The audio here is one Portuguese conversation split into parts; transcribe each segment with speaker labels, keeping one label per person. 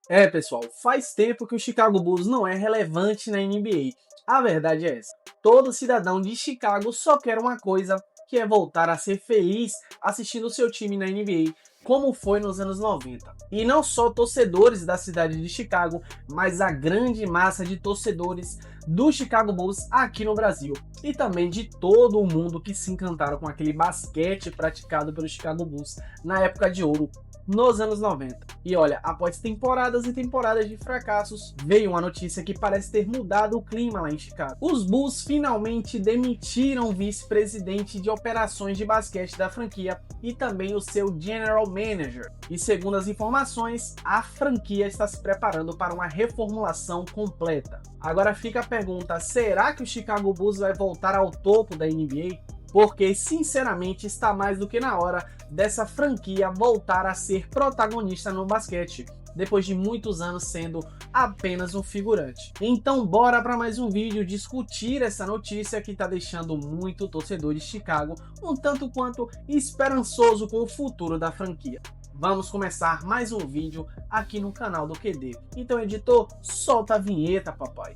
Speaker 1: Pessoal, faz tempo que o Chicago Bulls não é relevante na NBA. A verdade é essa. Todo cidadão de Chicago só quer uma coisa, que é voltar a ser feliz assistindo seu time na NBA, como foi nos anos 90. E não só torcedores da cidade de Chicago, mas a grande massa de torcedores do Chicago Bulls aqui no Brasil. E também de todo o mundo que se encantaram com aquele basquete praticado pelo Chicago Bulls na época de ouro nos anos 90. E olha, após temporadas e temporadas de fracassos, veio uma notícia que parece ter mudado o clima lá em Chicago. Os Bulls finalmente demitiram o vice-presidente de operações de basquete da franquia e também o seu general manager. E segundo as informações, a franquia está se preparando para uma reformulação completa. Agora fica a pergunta, será que o Chicago Bulls vai voltar ao topo da NBA? Porque, sinceramente, está mais do que na hora dessa franquia voltar a ser protagonista no basquete, depois de muitos anos sendo apenas um figurante. Então bora para mais um vídeo discutir essa notícia que está deixando muito torcedor de Chicago um tanto quanto esperançoso com o futuro da franquia. Vamos começar mais um vídeo aqui no canal do QD. Então, editor, solta a vinheta, papai.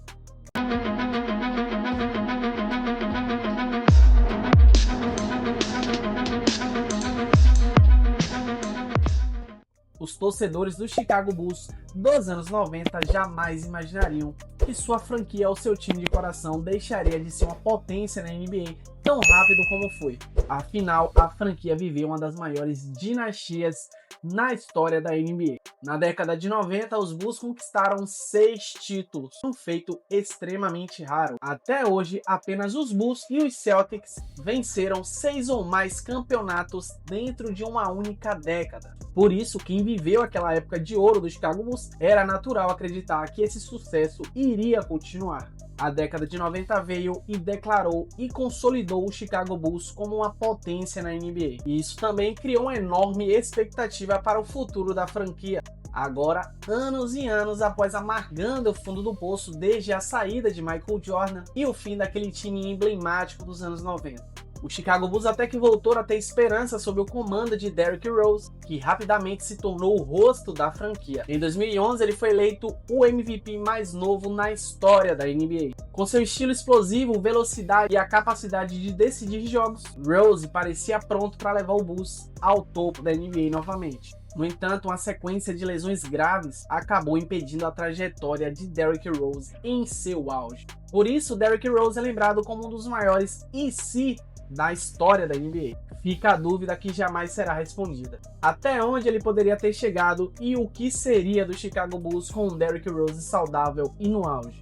Speaker 1: Os torcedores do Chicago Bulls dos anos 90 jamais imaginariam que sua franquia ou seu time de coração deixaria de ser uma potência na NBA tão rápido como foi. Afinal, a franquia viveu uma das maiores dinastias na história da NBA. Na década de 90, os Bulls conquistaram 6 títulos, um feito extremamente raro. Até hoje, apenas os Bulls e os Celtics venceram 6 ou mais campeonatos dentro de uma única década. Por isso, quem viveu aquela época de ouro do Chicago Bulls, era natural acreditar que esse sucesso iria continuar. A década de 90 veio e declarou e consolidou o Chicago Bulls como uma potência na NBA. E isso também criou uma enorme expectativa para o futuro da franquia. Agora, anos e anos após amargando o fundo do poço desde a saída de Michael Jordan e o fim daquele time emblemático dos anos 90. O Chicago Bulls até que voltou a ter esperança sob o comando de Derrick Rose, que rapidamente se tornou o rosto da franquia. Em 2011, ele foi eleito o MVP mais novo na história da NBA. Com seu estilo explosivo, velocidade e a capacidade de decidir jogos, Rose parecia pronto para levar o Bulls ao topo da NBA novamente. No entanto, uma sequência de lesões graves acabou impedindo a trajetória de Derrick Rose em seu auge. Por isso, Derrick Rose é lembrado como um dos maiores da história da NBA. Fica a dúvida que jamais será respondida. Até onde ele poderia ter chegado e o que seria do Chicago Bulls com o Derrick Rose saudável e no auge.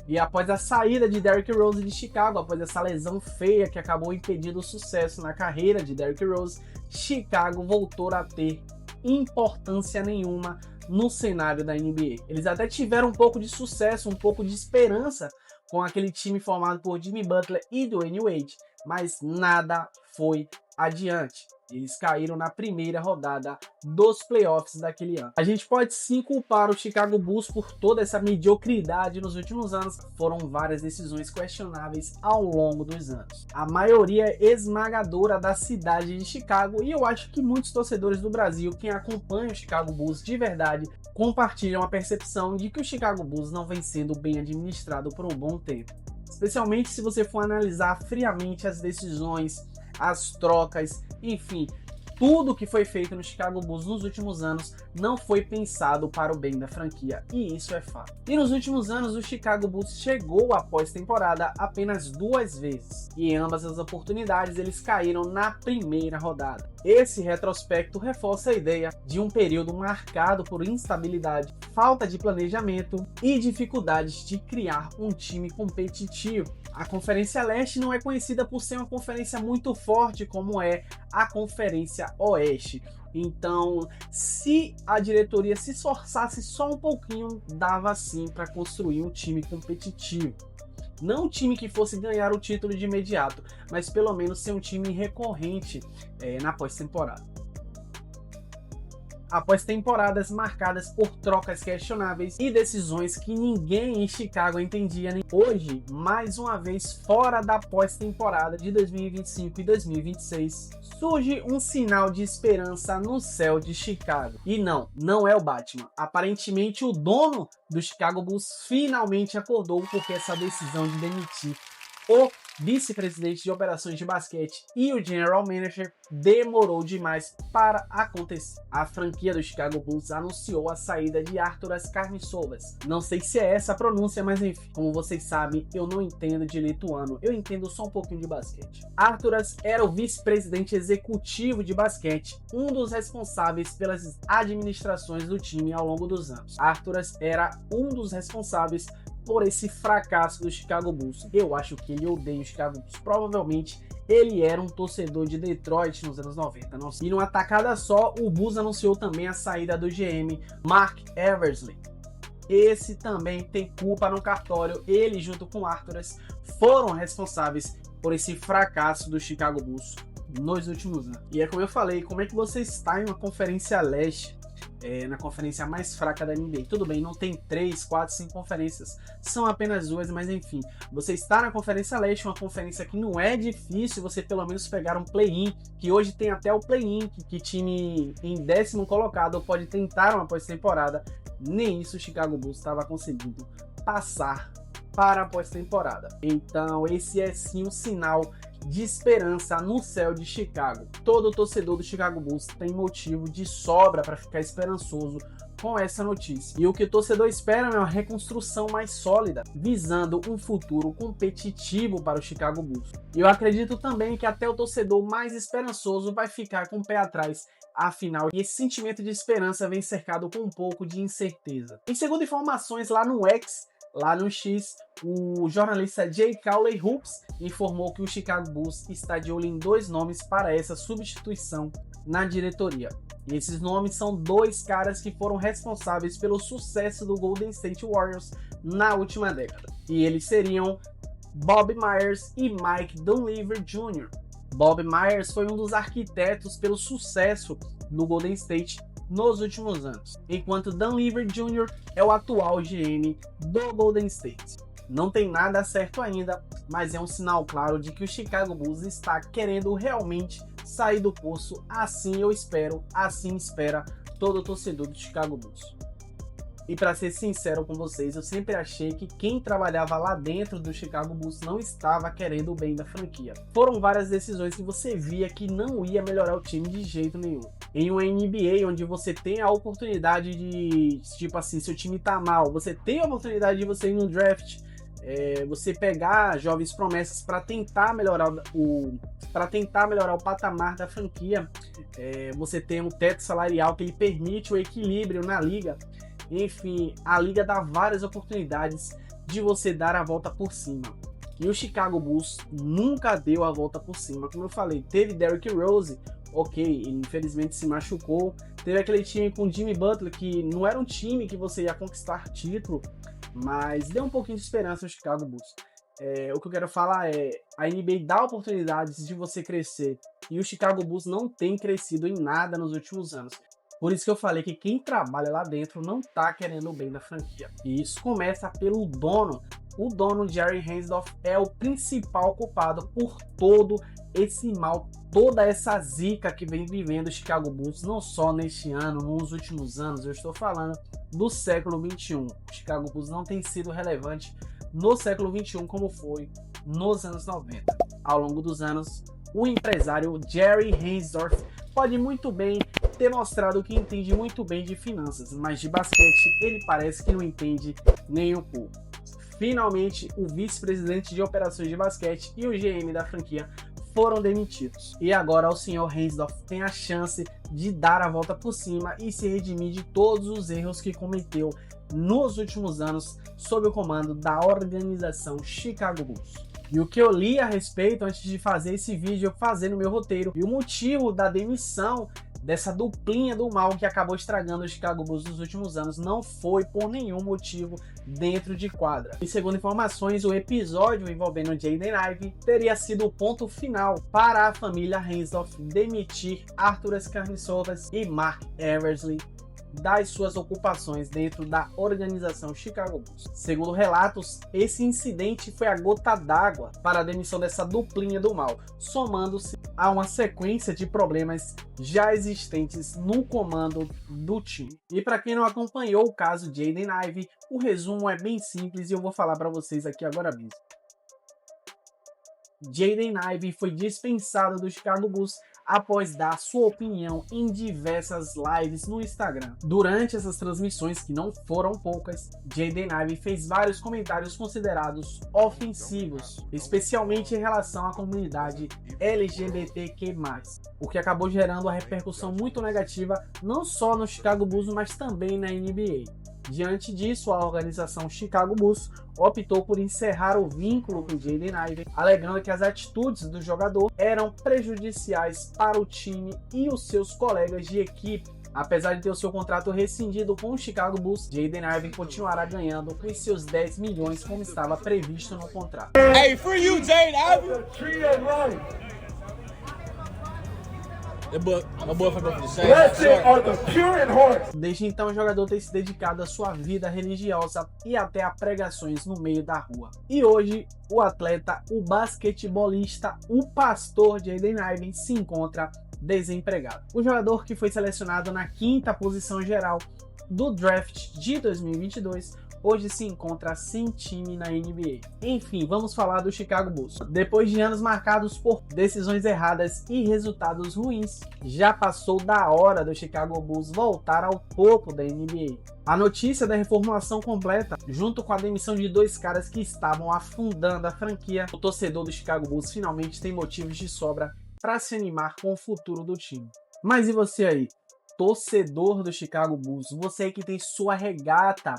Speaker 1: E após a saída de Derrick Rose de Chicago, após essa lesão feia que acabou impedindo o sucesso na carreira de Derrick Rose, Chicago voltou a ter importância nenhuma no cenário da NBA. Eles até tiveram um pouco de sucesso, um pouco de esperança com aquele time formado por Jimmy Butler e Dwayne Wade, mas nada foi adiante. Eles caíram na primeira rodada dos playoffs daquele ano. A gente pode sim culpar o Chicago Bulls por toda essa mediocridade nos últimos anos. Foram várias decisões questionáveis ao longo dos anos. A maioria esmagadora da cidade de Chicago, e eu acho que muitos torcedores do Brasil, quem acompanha o Chicago Bulls de verdade, compartilham a percepção de que o Chicago Bulls não vem sendo bem administrado por um bom tempo. Especialmente se você for analisar friamente as decisões, as trocas, enfim, tudo que foi feito no Chicago Bulls nos últimos anos não foi pensado para o bem da franquia, e isso é fato. E nos últimos anos, o Chicago Bulls chegou à pós-temporada apenas 2 vezes, e em ambas as oportunidades eles caíram na primeira rodada. Esse retrospecto reforça a ideia de um período marcado por instabilidade, falta de planejamento e dificuldades de criar um time competitivo. A Conferência Leste não é conhecida por ser uma conferência muito forte como é a Conferência Oeste. Então, se a diretoria se esforçasse só um pouquinho, dava sim para construir um time competitivo. Não um time que fosse ganhar o título de imediato, mas pelo menos ser um time recorrente na pós-temporada. após temporadas marcadas por trocas questionáveis e decisões que ninguém em Chicago entendia. Hoje, mais uma vez fora da pós-temporada de 2025 e 2026, surge um sinal de esperança no céu de Chicago. E não é o Batman. Aparentemente o dono do Chicago Bulls finalmente acordou, porque essa decisão de demitir o vice-presidente de operações de basquete e o general manager demorou demais para acontecer. A franquia do Chicago Bulls anunciou a saída de Arturas Karnisovas. Não sei se é essa a pronúncia, mas enfim, como vocês sabem, eu não entendo de lituano, eu entendo só um pouquinho de basquete. Arturas era o vice-presidente executivo de basquete, um dos responsáveis pelas administrações do time ao longo dos anos. Arturas era um dos responsáveis por esse fracasso do Chicago Bulls. Eu acho que ele odeia o Chicago Bulls. Provavelmente ele era um torcedor de Detroit nos anos 90. Não sei. E numa tacada só, o Bulls anunciou também a saída do GM Mark Eversley. Esse também tem culpa no cartório. Ele, junto com Arturas, foram responsáveis por esse fracasso do Chicago Bulls nos últimos anos. E é como eu falei, como é que você está em uma conferência leste? Na conferência mais fraca da NBA. Tudo bem, não tem 3, 4, 5 conferências, são apenas 2, mas enfim, você está na Conferência Leste, uma conferência que não é difícil você pelo menos pegar um play-in, que hoje tem até o play-in, que time em 10º colocado pode tentar uma pós-temporada. Nem isso o Chicago Bulls estava conseguindo passar para a pós-temporada. Então esse é sim um sinal de esperança no céu de Chicago. Todo torcedor do Chicago Bulls tem motivo de sobra para ficar esperançoso com essa notícia. E o que o torcedor espera é uma reconstrução mais sólida, visando um futuro competitivo para o Chicago Bulls. E eu acredito também que até o torcedor mais esperançoso vai ficar com o pé atrás. Afinal, esse sentimento de esperança vem cercado com um pouco de incerteza. E segundo informações lá no X, o jornalista Jay Cowley Hoops informou que o Chicago Bulls está de olho em 2 nomes para essa substituição na diretoria. E esses nomes são 2 caras que foram responsáveis pelo sucesso do Golden State Warriors na última década. E eles seriam Bob Myers e Mike Dunleavy Jr. Bob Myers foi um dos arquitetos pelo sucesso no Golden State nos últimos anos, enquanto Dunleavy Jr. é o atual GM do Golden State. Não tem nada certo ainda, mas é um sinal claro de que o Chicago Bulls está querendo realmente sair do poço. Assim eu espero, assim espera todo torcedor do Chicago Bulls. E para ser sincero com vocês, eu sempre achei que quem trabalhava lá dentro do Chicago Bulls não estava querendo o bem da franquia. Foram várias decisões que você via que não ia melhorar o time de jeito nenhum. Em uma NBA onde você tem a oportunidade de, tipo assim, se o time tá mal, você tem a oportunidade de você ir no draft, você pegar jovens promessas para tentar melhorar o patamar da franquia, você tem um teto salarial que ele permite o equilíbrio na liga. Enfim, a liga dá várias oportunidades de você dar a volta por cima. E o Chicago Bulls nunca deu a volta por cima. Como eu falei, teve Derrick Rose, ok, ele infelizmente se machucou. Teve aquele time com Jimmy Butler, que não era um time que você ia conquistar título, mas deu um pouquinho de esperança ao Chicago Bulls. O que eu quero falar é, a NBA dá oportunidades de você crescer, e o Chicago Bulls não tem crescido em nada nos últimos anos. Por isso que eu falei que quem trabalha lá dentro não tá querendo o bem da franquia. E isso começa pelo dono. O dono, Jerry Reinsdorf, é o principal culpado por todo esse mal, toda essa zica que vem vivendo o Chicago Bulls, não só neste ano, nos últimos anos, eu estou falando do século XXI. O Chicago Bulls não tem sido relevante no século XXI como foi nos anos 90. Ao longo dos anos, o empresário Jerry Reinsdorf pode muito bem ter mostrado que entende muito bem de finanças, mas de basquete ele parece que não entende nem um pouco. Finalmente, o vice-presidente de operações de basquete e o GM da franquia foram demitidos. E agora o senhor Reinsdorf tem a chance de dar a volta por cima e se redimir de todos os erros que cometeu nos últimos anos sob o comando da organização Chicago Bulls. E o que eu li a respeito antes de fazer esse vídeo, eu fazendo meu roteiro, e o motivo da demissão dessa duplinha do mal que acabou estragando o Chicago Bulls nos últimos anos não foi por nenhum motivo dentro de quadra. E segundo informações, o episódio envolvendo Jaden Ivey teria sido o ponto final para a família Reinsdorf demitir Arturas Karnisovas e Mark Eversley das suas ocupações dentro da organização Chicago Bulls. Segundo relatos, esse incidente foi a gota d'água para a demissão dessa duplinha do mal, somando-se a uma sequência de problemas já existentes no comando do time. E para quem não acompanhou o caso Jaden Ivey, o resumo é bem simples e eu vou falar para vocês aqui agora mesmo. Jaden Ivey foi dispensado do Chicago Bulls após dar sua opinião em diversas lives no Instagram. Durante essas transmissões, que não foram poucas, Jaden Ivey fez vários comentários considerados ofensivos, especialmente em relação à comunidade LGBTQ+, o que acabou gerando uma repercussão muito negativa não só no Chicago Bulls, mas também na NBA. Diante disso, a organização Chicago Bulls optou por encerrar o vínculo com Jaden Ivey, alegando que as atitudes do jogador eram prejudiciais para o time e os seus colegas de equipe. Apesar de ter o seu contrato rescindido com o Chicago Bulls, Jaden Ivey continuará ganhando os seus 10 milhões como estava previsto no contrato.
Speaker 2: Hey, free you, Jaden Ivey!
Speaker 1: Desde então, o jogador tem se dedicado à sua vida religiosa e até a pregações no meio da rua. E hoje, o atleta, o basquetebolista, o pastor Jaden Ivey se encontra desempregado. O jogador, que foi selecionado na 5ª posição geral do draft de 2022, hoje se encontra sem time na NBA. Enfim, vamos falar do Chicago Bulls. Depois de anos marcados por decisões erradas e resultados ruins, já passou da hora do Chicago Bulls voltar ao topo da NBA. A notícia da reformulação completa, junto com a demissão de 2 caras que estavam afundando a franquia, o torcedor do Chicago Bulls finalmente tem motivos de sobra para se animar com o futuro do time. Mas e você aí, torcedor do Chicago Bulls, você aí que tem sua regata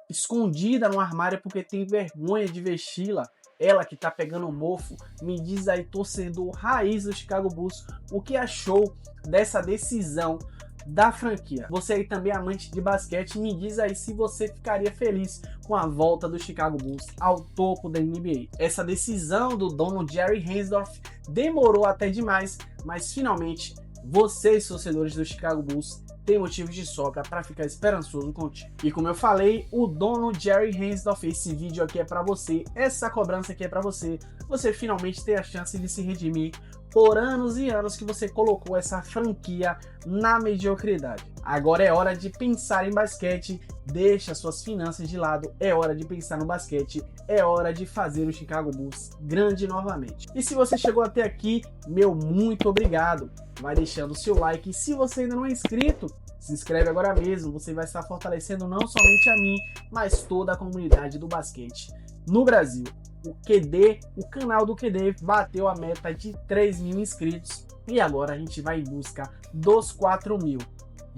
Speaker 1: escondida no armário porque tem vergonha de vesti-la, ela que tá pegando mofo, me diz aí, torcedor raiz do Chicago Bulls, o que achou dessa decisão da franquia. Você aí também amante de basquete, me diz aí se você ficaria feliz com a volta do Chicago Bulls ao topo da NBA. Essa decisão do dono Jerry Reinsdorf demorou até demais, mas finalmente vocês, torcedores do Chicago Bulls, tem motivos de sobra para ficar esperançoso com o time. E como eu falei, o dono Jerry Reinsdorf, esse vídeo aqui é para você, essa cobrança aqui é para você, você finalmente ter a chance de se redimir por anos e anos que você colocou essa franquia na mediocridade. Agora é hora de pensar em basquete, deixa suas finanças de lado, é hora de pensar no basquete, é hora de fazer o Chicago Bulls grande novamente. E se você chegou até aqui, meu muito obrigado. Vai deixando o seu like e se você ainda não é inscrito, se inscreve agora mesmo, você vai estar fortalecendo não somente a mim, mas toda a comunidade do basquete no Brasil. O QD, o canal do QD bateu a meta de 3.000 inscritos e agora a gente vai em busca dos 4.000.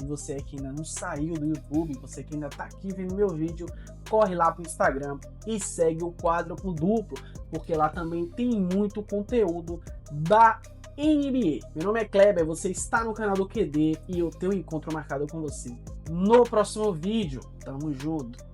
Speaker 1: E você que ainda não saiu do YouTube, você que ainda tá aqui vendo meu vídeo, corre lá pro Instagram e segue o Quádruplo Duplo, porque lá também tem muito conteúdo da NBA. Meu nome é Kleber, você está no canal do QD e eu tenho um encontro marcado com você no próximo vídeo. Tamo junto!